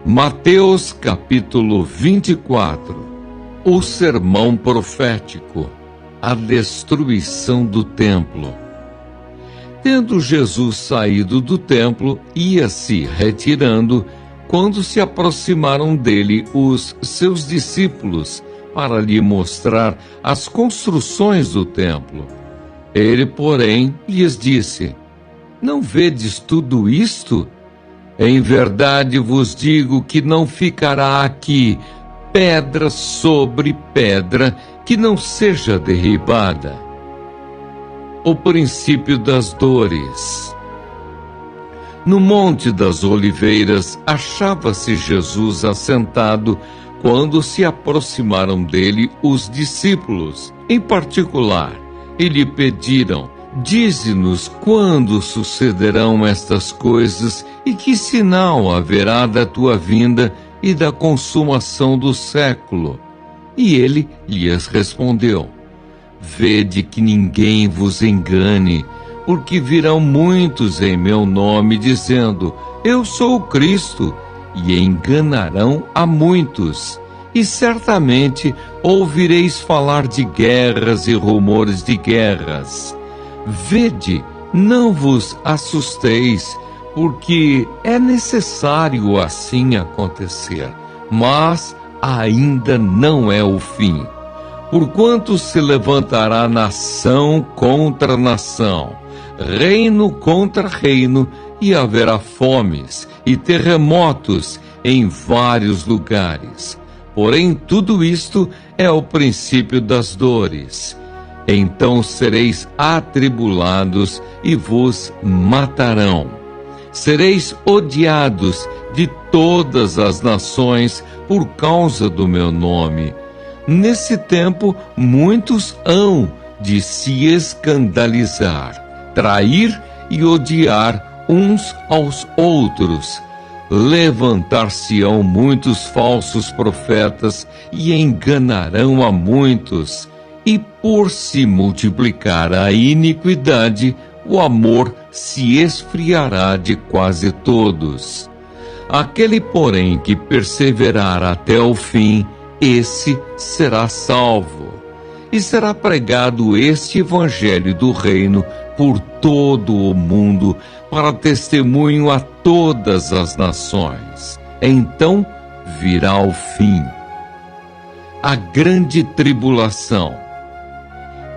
Mateus capítulo 24. O sermão profético, a destruição do templo. Tendo Jesus saído do templo, ia se retirando, quando se aproximaram dele os seus discípulos, para lhe mostrar as construções do templo. Ele, porém, lhes disse: Não vedes tudo isto? Em verdade vos digo que não ficará aqui pedra sobre pedra que não seja derribada. O princípio das dores. No Monte das Oliveiras achava-se Jesus assentado quando se aproximaram dele os discípulos, em particular, e lhe pediram: Dize-nos quando sucederão estas coisas e que sinal haverá da tua vinda e da consumação do século. E ele lhes respondeu: Vede que ninguém vos engane, porque virão muitos em meu nome dizendo: Eu sou o Cristo, e enganarão a muitos. E certamente ouvireis falar de guerras e rumores de guerras. Vede, não vos assusteis, porque é necessário assim acontecer, mas ainda não é o fim. Porquanto se levantará nação contra nação, reino contra reino, e haverá fomes e terremotos em vários lugares. Porém, tudo isto é o princípio das dores. Então sereis atribulados e vos matarão. Sereis odiados de todas as nações por causa do meu nome. Nesse tempo, muitos hão de se escandalizar, trair e odiar uns aos outros. Levantar-se-ão muitos falsos profetas e enganarão a muitos. E por se multiplicar a iniquidade, o amor se esfriará de quase todos. Aquele, porém, que perseverar até o fim, esse será salvo. E será pregado este evangelho do reino por todo o mundo, para testemunho a todas as nações. Então virá o fim. A grande tribulação.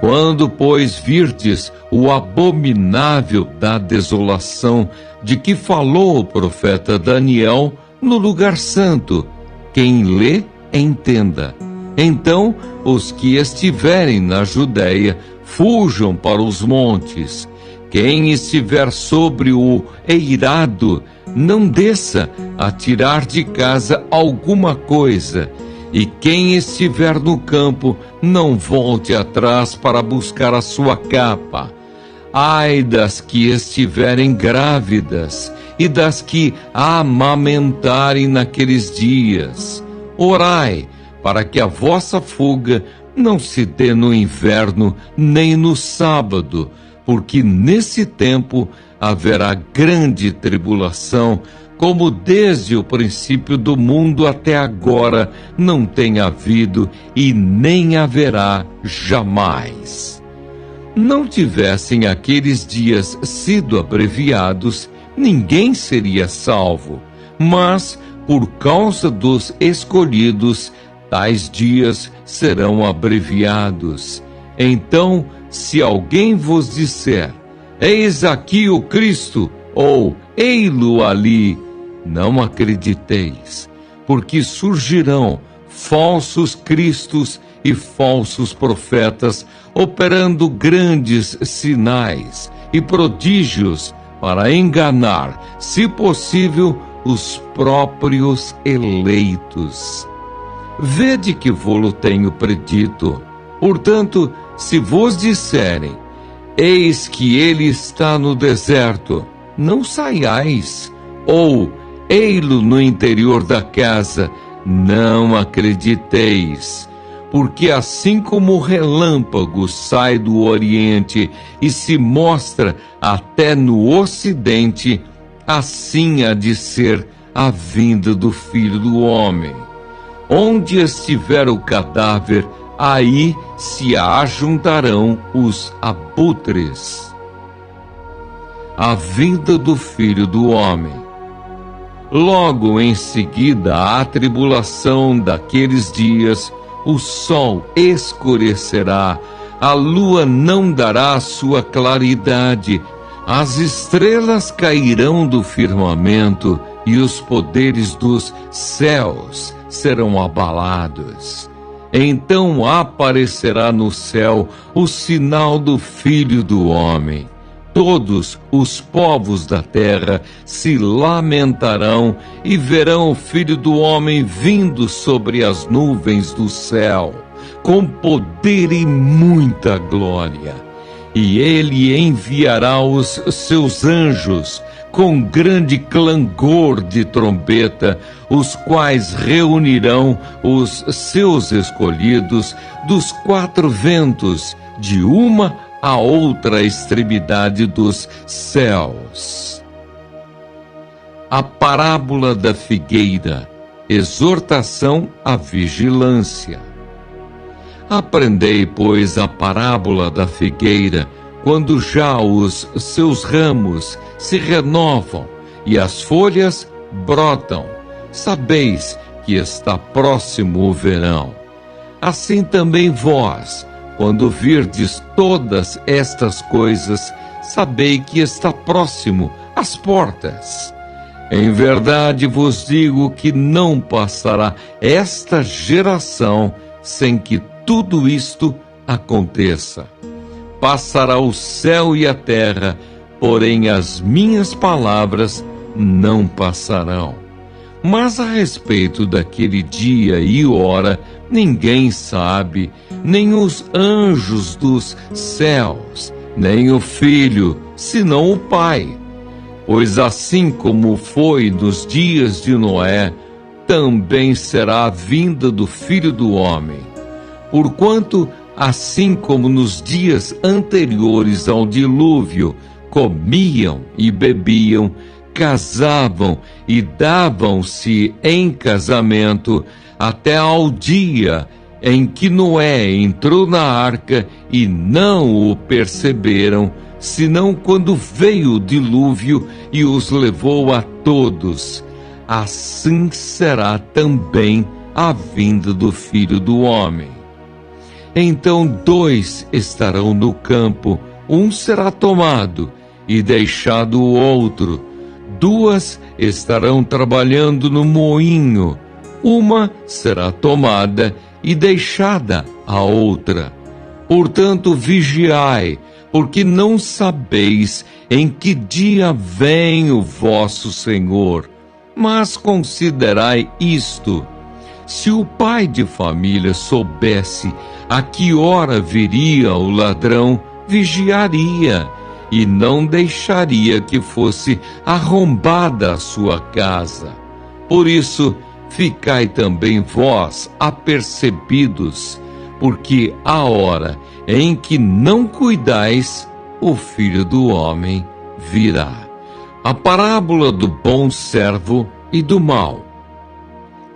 Quando, pois, virdes o abominável da desolação de que falou o profeta Daniel no lugar santo, quem lê, entenda. Então, os que estiverem na Judéia, fujam para os montes. Quem estiver sobre o eirado, não desça a tirar de casa alguma coisa. E quem estiver no campo, não volte atrás para buscar a sua capa. Ai das que estiverem grávidas e das que amamentarem naqueles dias. Orai, para que a vossa fuga não se dê no inverno nem no sábado, porque nesse tempo haverá grande tribulação, como desde o princípio do mundo até agora não tem havido e nem haverá jamais. Não tivessem aqueles dias sido abreviados, ninguém seria salvo, mas, por causa dos escolhidos, tais dias serão abreviados. Então, se alguém vos disser: Eis aqui o Cristo, ou ei-lo ali, não acrediteis, porque surgirão falsos cristos e falsos profetas, operando grandes sinais e prodígios para enganar, se possível, os próprios eleitos. Vede que vô-lo tenho predito. Portanto, se vos disserem: Eis que ele está no deserto, não saiais, ou ei-lo no interior da casa, não acrediteis. Porque assim como o relâmpago sai do oriente e se mostra até no ocidente, assim há de ser a vinda do Filho do Homem. Onde estiver o cadáver, aí se ajuntarão os abutres. A vinda do Filho do Homem. Logo em seguida à tribulação daqueles dias, o sol escurecerá, a lua não dará sua claridade, as estrelas cairão do firmamento e os poderes dos céus serão abalados. Então aparecerá no céu o sinal do Filho do Homem. Todos os povos da terra se lamentarão e verão o Filho do Homem vindo sobre as nuvens do céu, com poder e muita glória. E ele enviará os seus anjos com grande clangor de trombeta, os quais reunirão os seus escolhidos dos quatro ventos, de uma a outra extremidade dos céus. A parábola da figueira, exortação à vigilância. Aprendei, pois, a parábola da figueira, quando já os seus ramos se renovam e as folhas brotam. Sabeis que está próximo o verão. Assim também vós, quando virdes todas estas coisas, sabei que está próximo às portas. Em verdade vos digo que não passará esta geração sem que tudo isto aconteça. Passará o céu e a terra, porém as minhas palavras não passarão. Mas a respeito daquele dia e hora, ninguém sabe, nem os anjos dos céus, nem o Filho, senão o Pai. Pois assim como foi nos dias de Noé, também será a vinda do Filho do Homem. Porquanto, assim como nos dias anteriores ao dilúvio, comiam e bebiam, casavam e davam-se em casamento, até ao dia em que Noé entrou na arca e não o perceberam, senão quando veio o dilúvio e os levou a todos. Assim será também a vinda do Filho do Homem. Então 2 estarão no campo, um será tomado e deixado o outro. 2 estarão trabalhando no moinho, uma será tomada e deixada a outra. Portanto, vigiai, porque não sabeis em que dia vem o vosso Senhor. Mas considerai isto: se o pai de família soubesse a que hora viria o ladrão, vigiaria e não deixaria que fosse arrombada a sua casa. Por isso, ficai também vós apercebidos, porque a hora em que não cuidais, o Filho do Homem virá. A parábola do bom servo e do mau.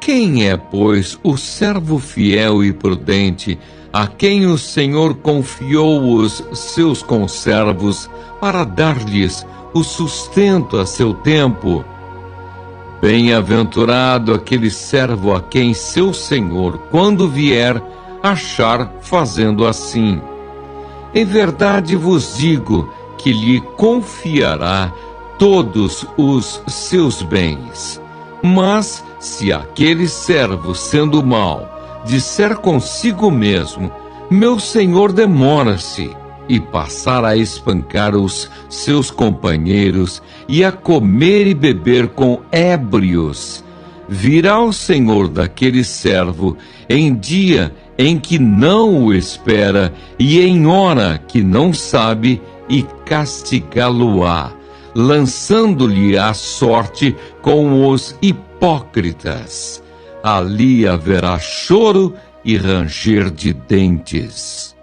Quem é, pois, o servo fiel e prudente, a quem o Senhor confiou os seus conservos para dar-lhes o sustento a seu tempo? Bem-aventurado aquele servo a quem seu Senhor, quando vier, achar fazendo assim. Em verdade vos digo que lhe confiará todos os seus bens. Mas se aquele servo, sendo mau, disser consigo mesmo: meu senhor demora-se, e passar a espancar os seus companheiros e a comer e beber com ébrios, virá o senhor daquele servo em dia em que não o espera e em hora que não sabe, e castigá-lo-á, lançando-lhe a sorte com os hipócritas. Ali haverá choro e ranger de dentes.